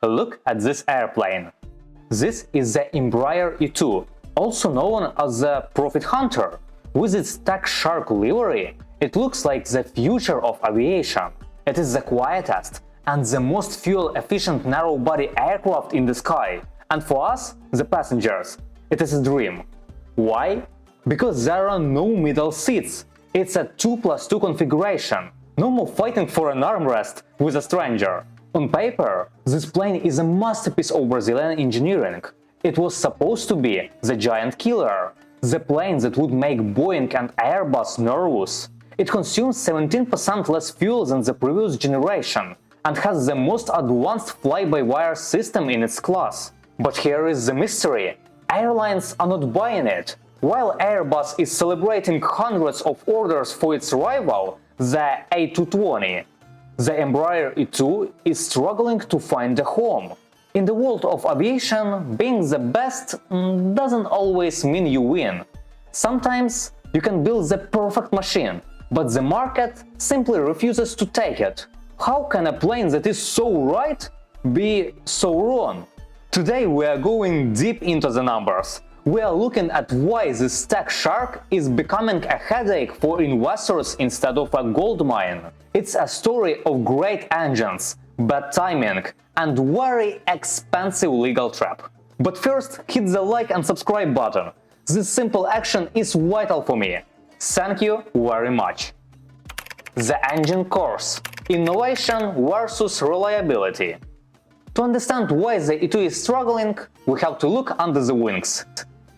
Look at this airplane. This is the Embraer E2, also known as the Profit Hunter. With its tack shark livery, it looks like the future of aviation. It is the quietest and the most fuel-efficient narrow-body aircraft in the sky. And for us, the passengers, it is a dream. Why? Because there are no middle seats. It's a 2+2 configuration. No more fighting for an armrest with a stranger. On paper, this plane is a masterpiece of Brazilian engineering. It was supposed to be the giant killer, the plane that would make Boeing and Airbus nervous. It consumes 17% less fuel than the previous generation and has the most advanced fly-by-wire system in its class. But here is the mystery. Airlines are not buying it. While Airbus is celebrating hundreds of orders for its rival, the A220, the Embraer E2 is struggling to find a home. In the world of aviation, being the best doesn't always mean you win. Sometimes you can build the perfect machine, but the market simply refuses to take it. How can a plane that is so right be so wrong? Today we are going deep into the numbers. We are looking at why this tack shark is becoming a headache for investors instead of a gold mine. It's a story of great engines, bad timing, and very expensive legal trap. But first, hit the like and subscribe button. This simple action is vital for me. Thank you very much. The engine course: innovation versus reliability. To understand why the E2 is struggling, we have to look under the wings.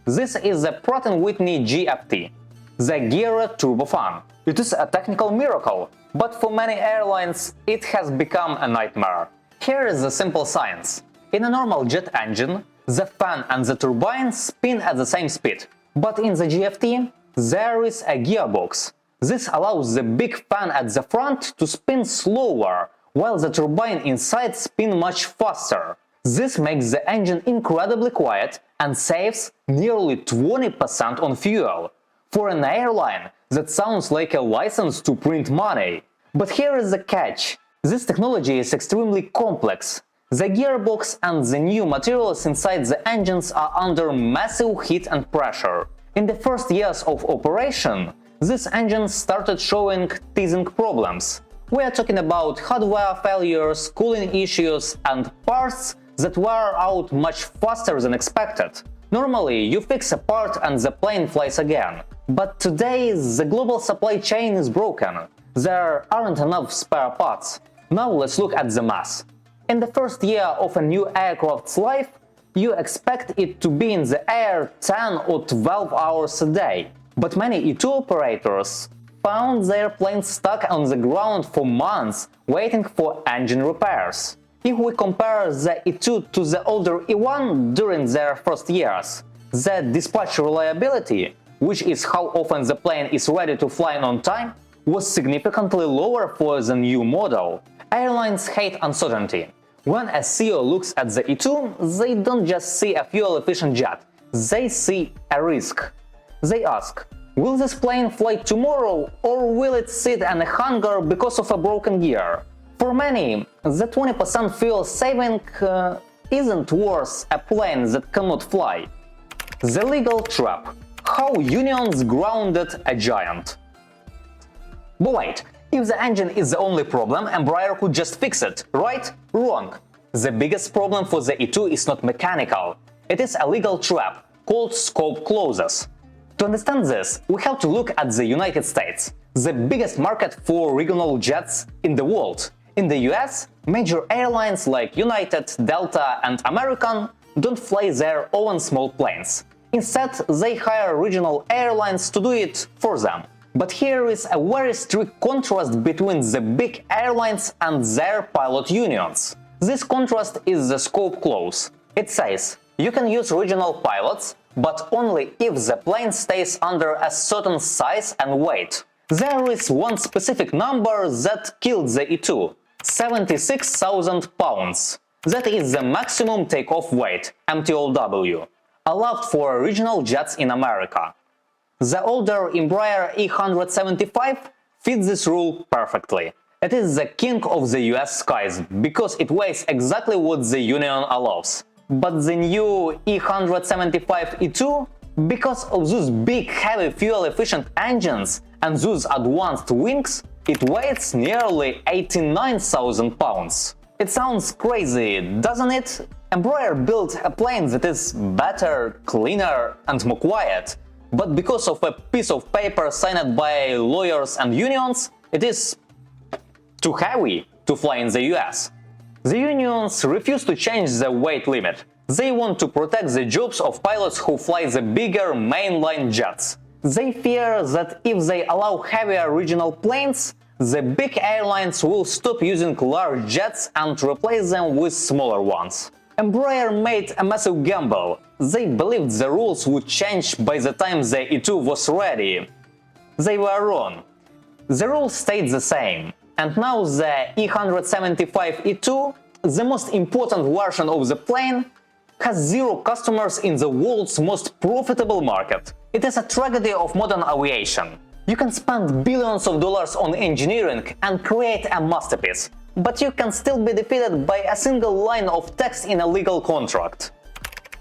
This is the Pratt Whitney GTF, the geared turbofan. It is a technical miracle, but for many airlines it has become a nightmare. Here is the simple science. In a normal jet engine, the fan and the turbine spin at the same speed. But in the GTF, there is a gearbox. This allows the big fan at the front to spin slower, while the turbine inside spins much faster. This makes the engine incredibly quiet and saves nearly 20% on fuel. For an airline, that sounds like a license to print money. But here is the catch. This technology is extremely complex. The gearbox and the new materials inside the engines are under massive heat and pressure. In the first years of operation, this engine started showing teething problems. We are talking about hardware failures, cooling issues, and parts that wear out much faster than expected. Normally, you fix a part and the plane flies again. But today, the global supply chain is broken. There aren't enough spare parts. Now let's look at the math. In the first year of a new aircraft's life, you expect it to be in the air 10 or 12 hours a day. But many E2 operators found their planes stuck on the ground for months, waiting for engine repairs. If we compare the E2 to the older E1 during their first years, the dispatch reliability, which is how often the plane is ready to fly on time, was significantly lower for the new model. Airlines hate uncertainty. When a CEO looks at the E2, they don't just see a fuel-efficient jet, they see a risk. They ask, will this plane fly tomorrow, or will it sit in a hangar because of a broken gear? For many, the 20% fuel saving isn't worth a plane that cannot fly. The legal trap. How unions grounded a giant. But wait, if the engine is the only problem, Embraer could just fix it, right? Wrong. The biggest problem for the E2 is not mechanical. It is a legal trap called scope clauses. To understand this, we have to look at the United States, the biggest market for regional jets in the world. In the US, major airlines like United, Delta, and American don't fly their own small planes. Instead, they hire regional airlines to do it for them. But here is a very strict contrast between the big airlines and their pilot unions. This contrast is the scope clause. It says, you can use regional pilots, but only if the plane stays under a certain size and weight. There is one specific number that killed the E2. 76,000 pounds. That is the maximum takeoff weight, MTOW, allowed for regional jets in America. The older Embraer E175 fits this rule perfectly. It is the king of the US skies because it weighs exactly what the Union allows. But the new E175 E2, because of those big heavy fuel-efficient engines and those advanced wings, it weighs nearly 89,000 pounds. It sounds crazy, doesn't it? Embraer built a plane that is better, cleaner and more quiet, but because of a piece of paper signed by lawyers and unions, it is too heavy to fly in the US. The unions refuse to change the weight limit. They want to protect the jobs of pilots who fly the bigger mainline jets. They fear that if they allow heavier regional planes, the big airlines will stop using large jets and replace them with smaller ones. Embraer made a massive gamble. They believed the rules would change by the time the E2 was ready. They were wrong. The rules stayed the same, and now the E175 E2, the most important version of the plane, has 0 customers in the world's most profitable market. It is a tragedy of modern aviation. You can spend billions of dollars on engineering and create a masterpiece, but you can still be defeated by a single line of text in a legal contract.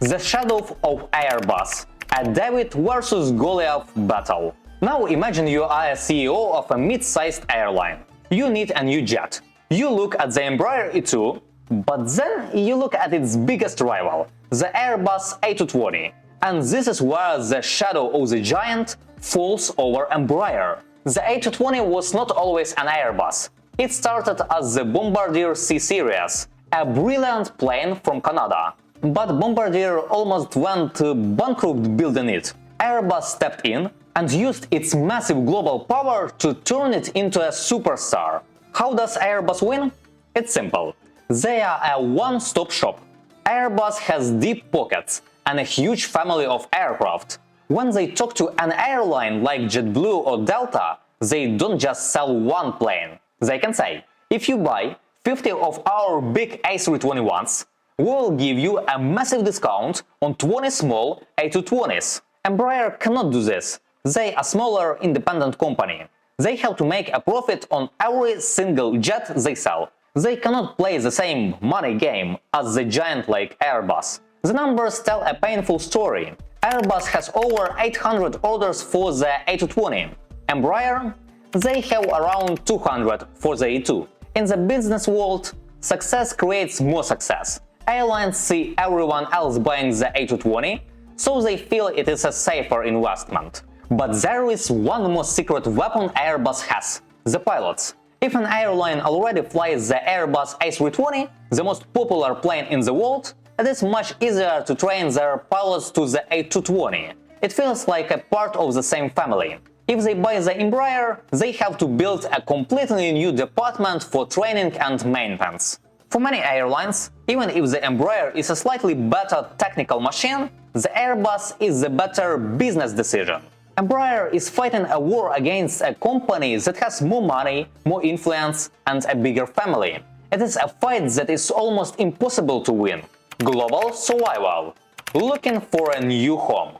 The shadow of Airbus, a David versus Goliath battle. Now imagine you are a CEO of a mid-sized airline. You need a new jet. You look at the Embraer E2, but then you look at its biggest rival, the Airbus A220. And this is where the shadow of the giant falls over Embraer. The A220 was not always an Airbus. It started as the Bombardier C series, a brilliant plane from Canada. But Bombardier almost went bankrupt building it. Airbus stepped in and used its massive global power to turn it into a superstar. How does Airbus win? It's simple. They are a one-stop shop. Airbus has deep pockets and a huge family of aircraft. When they talk to an airline like JetBlue or Delta, they don't just sell one plane. They can say, if you buy 50 of our big A321s, we will give you a massive discount on 20 small A220s. Embraer cannot do this. They are a smaller independent company. They have to make a profit on every single jet they sell. They cannot play the same money game as the giant like Airbus. The numbers tell a painful story. Airbus has over 800 orders for the A220. Embraer? They have around 200 for the E2. In the business world, success creates more success. Airlines see everyone else buying the A220, so they feel it is a safer investment. But there is one more secret weapon Airbus has – the pilots. If an airline already flies the Airbus A320, the most popular plane in the world, it is much easier to train their pilots to the A220. It feels like a part of the same family. If they buy the Embraer, they have to build a completely new department for training and maintenance. For many airlines, even if the Embraer is a slightly better technical machine, the Airbus is the better business decision. Embraer is fighting a war against a company that has more money, more influence, and a bigger family. It is a fight that is almost impossible to win. Global survival. Looking for a new home.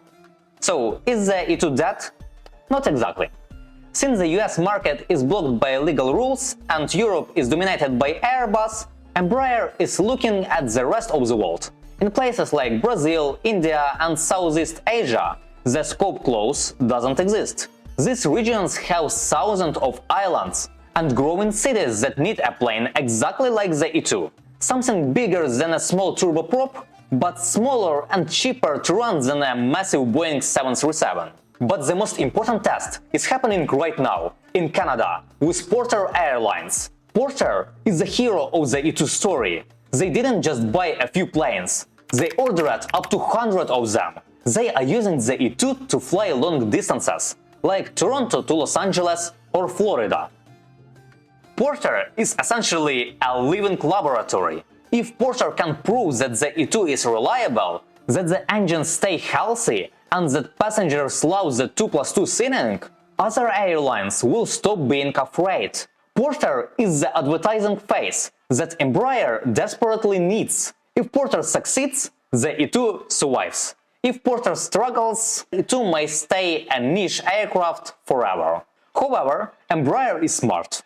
So, is the E2 dead? Not exactly. Since the US market is blocked by legal rules and Europe is dominated by Airbus, Embraer is looking at the rest of the world. In places like Brazil, India and Southeast Asia, the scope clause doesn't exist. These regions have thousands of islands and growing cities that need a plane exactly like the E2. Something bigger than a small turboprop, but smaller and cheaper to run than a massive Boeing 737. But the most important test is happening right now, in Canada, with Porter Airlines. Porter is the hero of the E2 story. They didn't just buy a few planes, they ordered up to 100 of them. They are using the E2 to fly long distances, like Toronto to Los Angeles or Florida. Porter is essentially a living laboratory. If Porter can prove that the E2 is reliable, that the engines stay healthy, and that passengers love the 2+2 seating, other airlines will stop being afraid. Porter is the advertising face that Embraer desperately needs. If Porter succeeds, the E2 survives. If Porter struggles, E2 may stay a niche aircraft forever. However, Embraer is smart.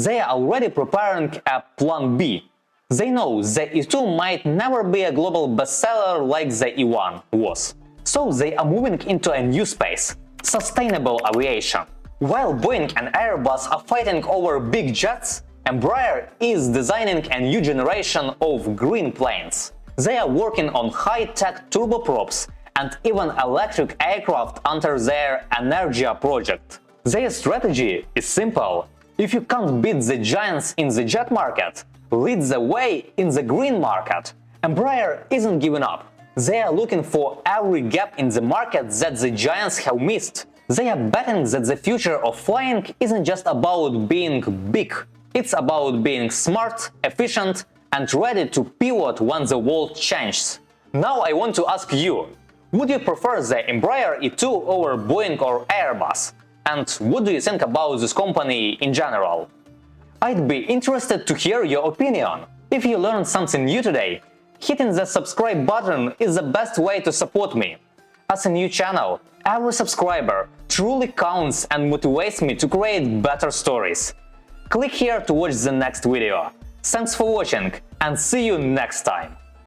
They are already preparing a plan B. They know the E2 might never be a global bestseller like the E1 was. So they are moving into a new space – sustainable aviation. While Boeing and Airbus are fighting over big jets, Embraer is designing a new generation of green planes. They are working on high-tech turboprops and even electric aircraft under their Energia project. Their strategy is simple. If you can't beat the giants in the jet market, lead the way in the green market. Embraer isn't giving up. They are looking for every gap in the market that the giants have missed. They are betting that the future of flying isn't just about being big. It's about being smart, efficient, and ready to pivot when the world changes. Now I want to ask you, would you prefer the Embraer E2 over Boeing or Airbus? And what do you think about this company in general? I'd be interested to hear your opinion. If you learned something new today, hitting the subscribe button is the best way to support me. As a new channel, every subscriber truly counts and motivates me to create better stories. Click here to watch the next video. Thanks for watching and see you next time!